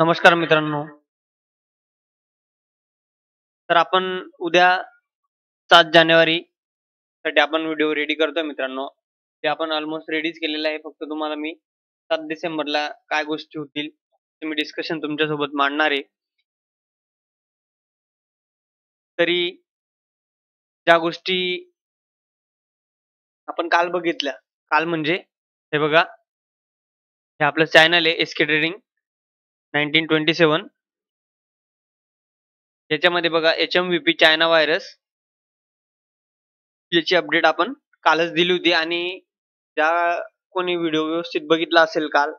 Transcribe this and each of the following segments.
नमस्कार मित्रांनो. तर आपण उद्या 7 जानेवारी साठी आपण व्हिडिओ रेडी करतोय मित्रांनो. ते आपण ऑलमोस्ट रेडीच केलेलं आहे. फक्त तुम्हाला मी 7 डिसेंबरला काय गोष्टी होतील ते मी डिस्कशन तुमच्यासोबत मांडणार आहे. तरी ज्या गोष्टी आपण काल बघितल्या, काल म्हणजे हे बघा, हे आपलं चॅनल आहे एस-के ट्रेडिंग 1927. याच्यामध्ये बघा एच-एम-व्ही-पी चायना व्हायरस याची अपडेट आपण कालच दिली होती आणि ज्या कोणी व्हिडिओ व्यवस्थित बघितला असेल काल,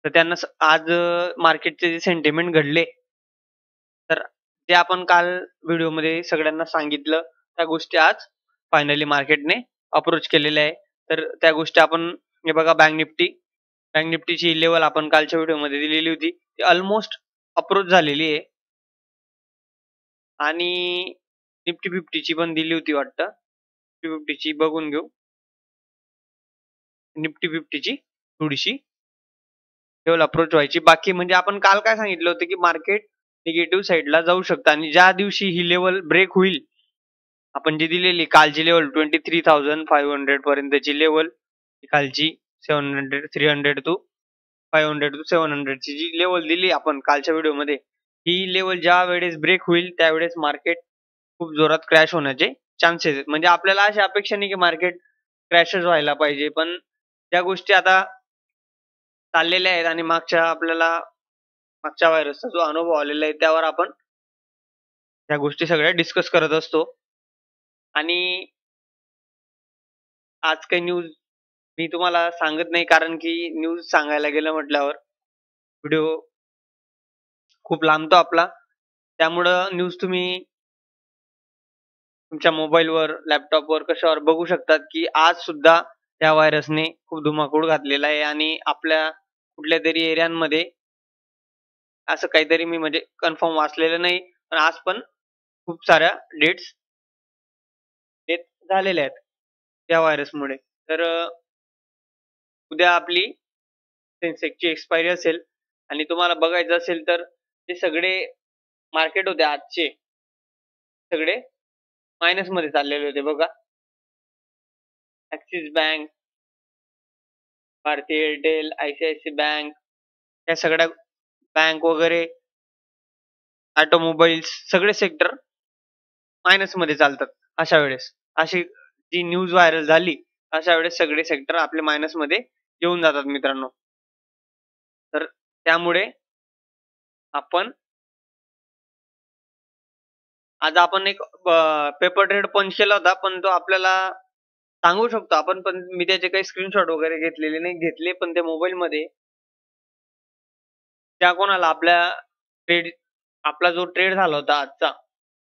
तर त्यांना आज मार्केटचे जे सेंटिमेंट घडले, तर ते आपण काल व्हिडिओमध्ये सगळ्यांना सांगितलं. त्या गोष्टी आज फायनली मार्केटने अप्रोच केलेल्या आहे. तर त्या गोष्टी आपण हे बघा, बँक निफ्टीची लेवल आपण कालच्या व्हिडिओमध्ये दिलेली होती. ती ऑलमोस्ट अप्रोच झालेली आहे आणि निफ्टी 50ची पण दिली होती वाटतं. निफ्टी 50ची बघून घेऊ. निफ्टी 50ची थोडीशी लेवल अप्रोच व्हायची. बाकी म्हणजे आपण काल काय सांगितलं होतं, की मार्केट निगेटिव्ह साईडला जाऊ शकतं आणि ज्या दिवशी ही लेवल ब्रेक होईल, आपण जी दिलेली कालची लेवल 23,500 पर्यंतची लेवल, कालची 700 300 टू 500 टू 700 ची जी लेवल दिली आपण कालच्या व्हिडिओमध्ये, ही लेवल ज्या वेळेस ब्रेक होईल त्यावेळेस मार्केट खूप जोरात क्रॅश होण्याचे चान्सेस आहेत. म्हणजे आपल्याला अशी अपेक्षा नाही की मार्केट क्रॅशच व्हायला पाहिजे, पण ज्या गोष्टी आता चाललेल्या आहेत आणि मागच्या व्हायरसचा जो अनुभव आलेला आहे त्यावर आपण त्या गोष्टी सगळ्या डिस्कस करत असतो. आणि आज काही न्यूज मी तुम्हाला सांगत नाही, कारण की न्यूज सांगायला गेलं म्हटल्यावर व्हिडिओ खूप लांबतो आपला. त्यामुळं न्यूज तुम्ही तुमच्या मोबाईलवर, लॅपटॉपवर, कशावर बघू शकतात, की आज सुद्धा त्या व्हायरसने खूप धुमाकूळ घातलेला आहे आणि आपल्या कुठल्यातरी एरियांमध्ये असं काहीतरी मी म्हणजे कन्फर्म वाचलेलं नाही, पण आज पण खूप साऱ्या डेथ झालेल्या आहेत त्या व्हायरसमुळे. तर उद्या आपली सेन्सेक्सची एक्सपायरी असेल आणि तुम्हाला बघायचं असेल तर ते सगळे मार्केट होते आजचे, सगळे मायनसमध्ये चाललेले होते बघा. Axis bank, Bharti Airtel, ICICI bank, या सगळ्या बँक वगैरे, ऑटोमोबाईल्स, सगळे सेक्टर मायनसमध्ये चालतात अशा वेळेस. अशी जी न्यूज व्हायरल झाली, अशा वेळेस सगळे सेक्टर आपले मायनसमध्ये येऊन जातात मित्रांनो. तर त्यामुळे आपण आज एक पेपर ट्रेड पंच केला होता, पण तो आपल्याला सांगू शकतो आपण, पण मी त्याचे काही स्क्रीनशॉट वगैरे घेतलेले नाही. घेतले पण ते मोबाईलमध्ये. त्या कोणाला आपला जो ट्रेड झाला होता आजचा,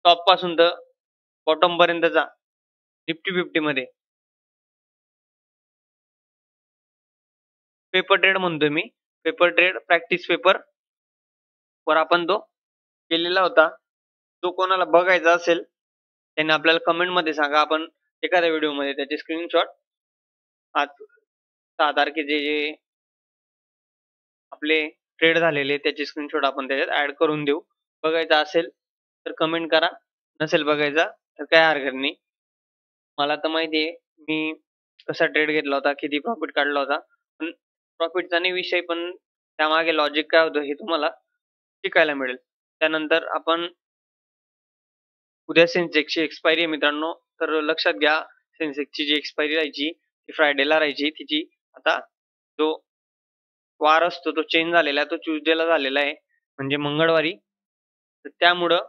टॉप पासून तर बॉटम पर्यंतचा निफ्टी 50 मध्ये पेपर ट्रेड म्हणतोय मी. पेपर ट्रेड प्रॅक्टिस पेपर वर आपण तो केलेला होता. जो कोणाला बघायचा असेल त्यांनी आपल्याला कमेंटमध्ये सांगा. आपण एखाद्या व्हिडिओमध्ये त्याचे स्क्रीनशॉट, आज 6 तारखेचे जे आपले ट्रेड झालेले त्याचे स्क्रीनशॉट आपण त्याच्यात ऍड करून देऊ. बघायचा असेल तर कमेंट करा, नसेल बघायचा तर काय हरकत नाही. मला तर माहिती आहे मी कसा ट्रेड घेतला होता, किती प्रॉफिट काढला होता. पण प्रॉफिटचा नाही विषय, पण त्यामागे लॉजिक काय होतं हे तुम्हाला शिकायला मिळेल. त्यानंतर आपण उद्या सेन्सेक्सची एक्सपायरी आहे मित्रांनो, तर लक्षात घ्या सेन्सेक्सची जी एक्सपायरी राहायची ती फ्रायडेला राहायची. तिची आता जो वार असतो तो चेंज झालेला आहे, तो ट्यूसडेला झालेला आहे, म्हणजे मंगळवारी. तर त्यामुळं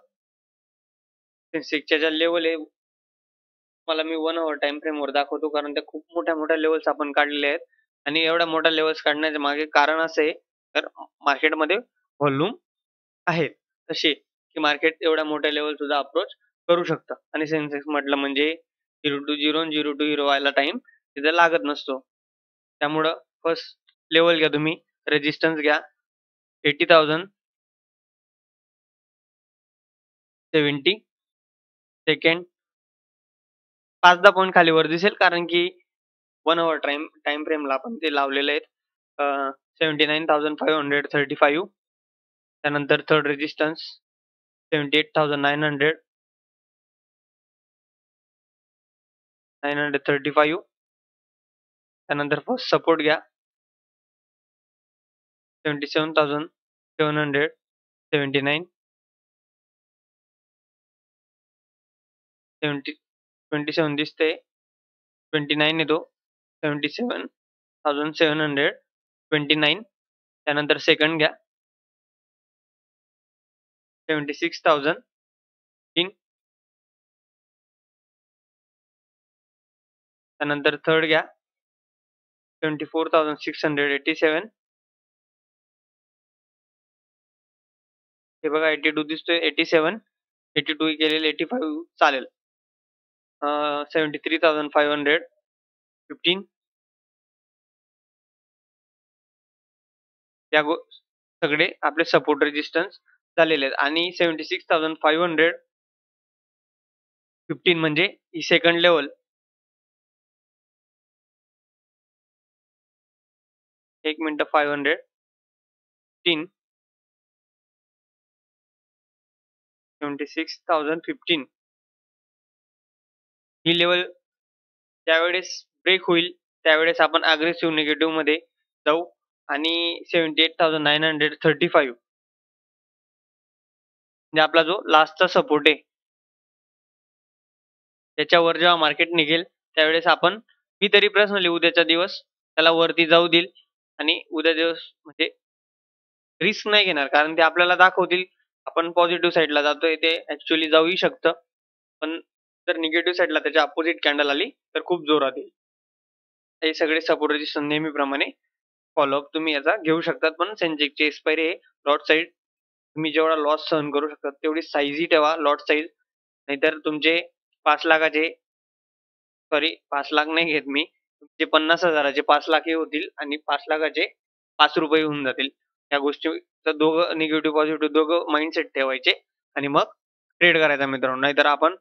सेन्सेक्सच्या ज्या लेवल आहे, मला मी 1 आवर टाइम फ्रेमवर दाखवतो, कारण त्या खूप मोठ्या लेवल्स आपण काढलेल्या आहेत. आणि एवढ्या मोठ्या लेवल्स काढण्याच्या मागे कारण असं आहे, तर मार्केटमध्ये व्हॉल्यूम आहेत तसे, की मार्केट एवढ्या मोठ्या लेवल सुद्धा अप्रोच करू शकतं. आणि सेन्सेक्स म्हटलं म्हणजे 0 टू 0 आणि 0 टू 0 व्हायला टाइम तिथं लागत नसतो. त्यामुळं फर्स्ट लेवल घ्या तुम्ही, रेजिस्टन्स घ्या 80,070. सेकंड 5-10 पॉईंट खाली वर दिसेल, कारण की 1 आवर टाइम फ्रेमला आपण ते लावलेले आहेत. 79,535. त्यानंतर थर्ड रेजिस्टन्स 78,900, 935. त्यानंतर फर्स्ट सपोर्ट घ्या 77,779, 27 दिसते, 29 येतो, 77,729. त्यानंतर सेकंड घ्या 76,000, त्यानंतर थर्ड घ्या 24,687. हे बघा 82 दिसतोय, 87, 82 केलेले 85 चालेल. 73,515. या सगळे आपले सपोर्ट रेजिस्टन्स झालेले आहेत आणि 76,515 म्हणजे ही सेकंड लेवल. एक मिनिट 515, 76,015 ही लेवल त्यावेळेस ब्रेक होईल, त्यावेळेस आपण अग्रेसिव्ह निगेटिव्ह मध्ये जाऊ आणि 78,935 म्हणजे आपला जो लास्टचा सपोर्ट आहे त्याच्यावर जेव्हा मार्केट निघेल त्यावेळेस मी तरी पर्सनली उद्याचा दिवस त्याला वरती जाऊ देईल आणि उद्या दिवस म्हणजे रिस्क नाही घेणार, कारण ते आपल्याला दाखवतील आपण पॉझिटिव्ह साईडला जातोय, ते ऍक्च्युअली जाऊही शकतं. पण जर निगेटिव्ह साईडला त्याच्या अपोजिट कॅन्डल आली तर खूप जोरात येईल. हे सगळे सपोर्ट रेजिस्टन्स नेहमीप्रमाणे फॉलोअप तुम्ही याचा घेऊ शकतात. पण सेन्सेक्सची एक्सपायरी आहे, लॉट साईज तुम्ही जेवढा लॉस सहन करू शकता तेवढी साईजही ठेवा, लॉट साईज. नाहीतर तुमचे 5 लाखाचे, सॉरी 5 लाख नाही घेत मी, तुमचे 50,000चे 5 लाख होतील आणि 5 लाखाचे 5 रुपये होऊन जातील. या गोष्टी तर दोघं निगेटिव्ह पॉझिटिव्ह दोघं माइंडसेट ठेवायचे आणि मग ट्रेड करायचा मित्रांनो. नाहीतर आपण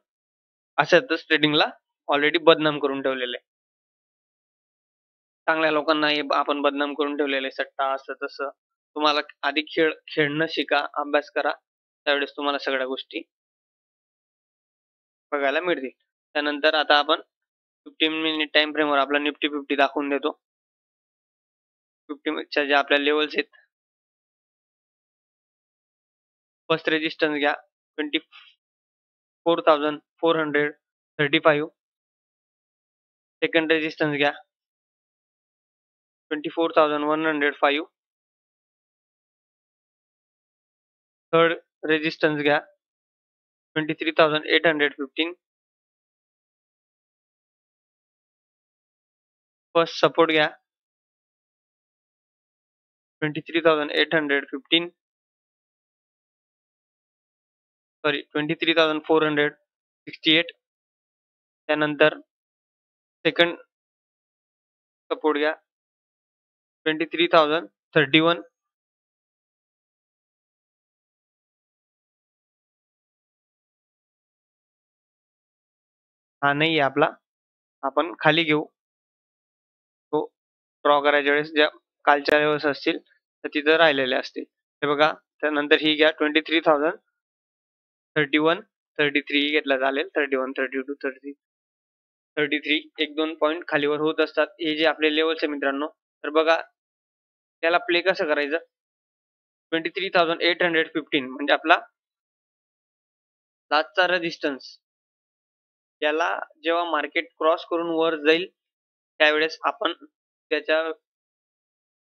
असंच ट्रेडिंगला ऑलरेडी बदनाम करून ठेवलेलं आहे. चांगल्या लोकांना आपण बदनाम करून ठेवलेलं आहे, सट्टा असं तसं. तुम्हाला आधी खेळणं शिका, अभ्यास करा, त्यावेळेस तुम्हाला सगळ्या गोष्टी बघायला मिळतील. त्यानंतर आता आपण 15 मिनिट टाइम फ्रेमवर आपला निफ्टी 50 दाखवून देतो. 50च्या ज्या आपल्या लेवल्स आहेत, फर्स्ट रेजिस्टन्स घ्या 24,435. सेकंड रेजिस्टन्स घ्या 24,105. थर्ड रेजिस्टन्स घ्या 23,815. फर्स्ट सपोर्ट घ्या 23,815, सॉरी 23,468. त्यानंतर सेकंड सपोर्ट घ्या 23,031. हा नाही आहे आपला, आपण खाली घेऊ. तो ड्रॉ करायच्या वेळेस ज्या कालच्या लेवल्स असतील तर तिथं राहिलेले असतील. हे बघा, त्यानंतर ही घ्या 23,031, 33 घेतला चालेल, 31, 32, 33, 1-2 पॉईंट खालीवर होत असतात. हे जे आपले लेवल्स आहे मित्रांनो, तर बघा त्याला प्ले कसं करायचं. 23,815 म्हणजे आपला लास्टचा रेजिस्टन्स. याला जेव्हा मार्केट क्रॉस करून वर जाईल त्यावेळेस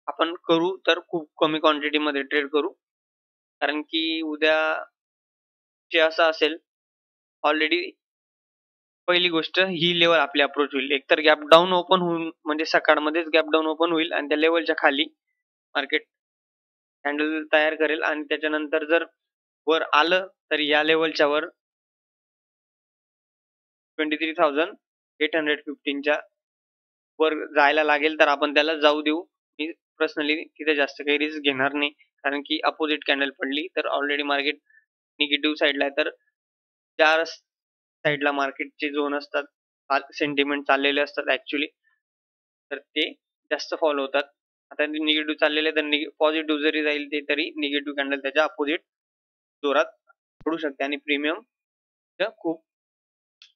आपण करू तर खूप कमी क्वांटिटी मध्ये ट्रेड करू, कारण की उद्या जे असं असेल, ऑलरेडी पहिली गोष्ट ही लेवल आपली अप्रोच होईल. एकतर गॅप डाऊन ओपन होऊन म्हणजे सकाळमध्येच गॅप डाऊन ओपन होईल आणि त्या लेवलच्या खाली मार्केट कॅन्डल तयार करेल आणि त्याच्यानंतर जर वर आलं तर या लेवलच्या वर 23,815च्या वर जायला लागेल तर आपण त्याला जाऊ देऊ. मी पर्सनली तिथे जास्त काही रिस्क घेणार नाही, कारण की अपोजिट कॅन्डल पडली तर ऑलरेडी मार्केट निगेटिव्ह साईडला आहे. तर 4 साईडला मार्केटचे झोन असतात, सेंटिमेंट चाललेले असतात ऍक्च्युली, तर ते जास्त फॉलो होतात. आता निगेटिव्ह चाललेले तर पॉझिटिव्ह जरी जाईल ते तरी निगेटिव्ह कॅन्डल त्याच्या अपोजिट जोरात पडू शकते आणि प्रीमियम खूप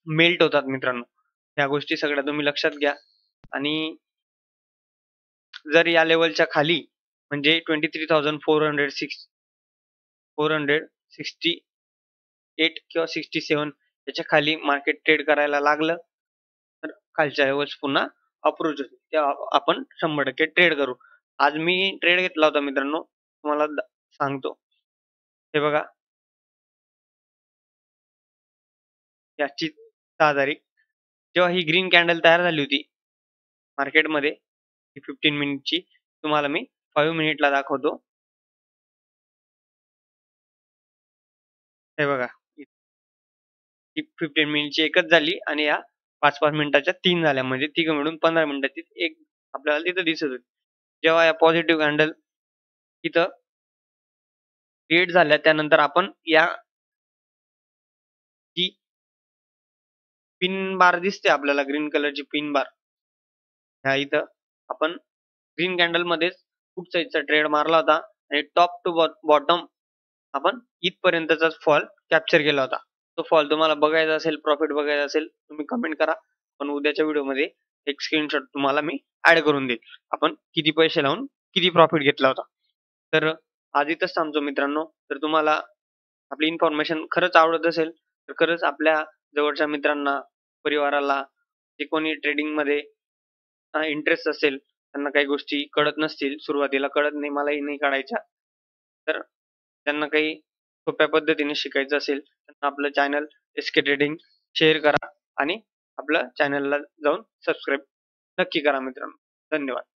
मेल्ट होतात मित्रांनो. ह्या गोष्टी सगळ्या तुम्ही लक्षात घ्या. आणि जर या लेवलच्या खाली म्हणजे 23,468 किंवा 67 याच्या खाली मार्केट ट्रेड करायला लागलं तर खालच्या लेवल्स पुन्हा अप्रोच होतील, तेव्हा आपण 100% ट्रेड करू. आज मी ट्रेड घेतला होता मित्रांनो, तुम्हाला सांगतो. हे बघा, याची 6 तारीख जेव्हा ही ग्रीन कॅन्डल तयार झाली होती मार्केटमध्ये, ही 15 मिनिटची तुम्हाला मी 5 मिनिटला दाखवतो. हे बघा, ही 15 मिनिटची एकच झाली आणि या 5-5 मिनिटाच्या 3 झाल्या, म्हणजे तिघं मिळून 15 मिनिटाची एक आपल्याला तिथं दिसत होती. जेव्हा या पॉझिटिव्ह कॅन्डल तिथं क्रिएट झाल्या त्यानंतर आपण या जी पिन बार दिसते आपल्याला, ग्रीन कलरची पिन बार, ह्या इथं आपण ग्रीन कॅन्डल मध्येच खूप साईजचा ट्रेड मारला होता आणि टॉप टू बॉटम आपण इथपर्यंतचा फॉल कॅप्चर केला होता. तो फॉल तुम्हाला बघायचा असेल, प्रॉफिट बघायचा असेल, तुम्ही कमेंट करा. पण उद्याच्या व्हिडिओमध्ये एक स्क्रीनशॉट तुम्हाला मी ऍड करून देईल, आपण किती पैसे लावून किती प्रॉफिट घेतला होता. तर आज इथंच थांबतो मित्रांनो. तर तुम्हाला आपली इन्फॉर्मेशन खरंच आवडत असेल तर खरंच आपल्या जवळच्या मित्रांना, परिवाराला, जे कोणी ट्रेडिंगमध्ये इंटरेस्ट असेल, त्यांना काही गोष्टी कळत नसतील, सुरुवातीला कळत नाही, मलाही नाही कळायच्या, तर त्यांना काही सोप्या पद्धतीने शिकायचं असेल तर आपलं चॅनल SK ट्रेडिंग शेअर करा आणि आपल्या चॅनलला जाऊन सबस्क्राईब नक्की करा मित्रांनो. धन्यवाद.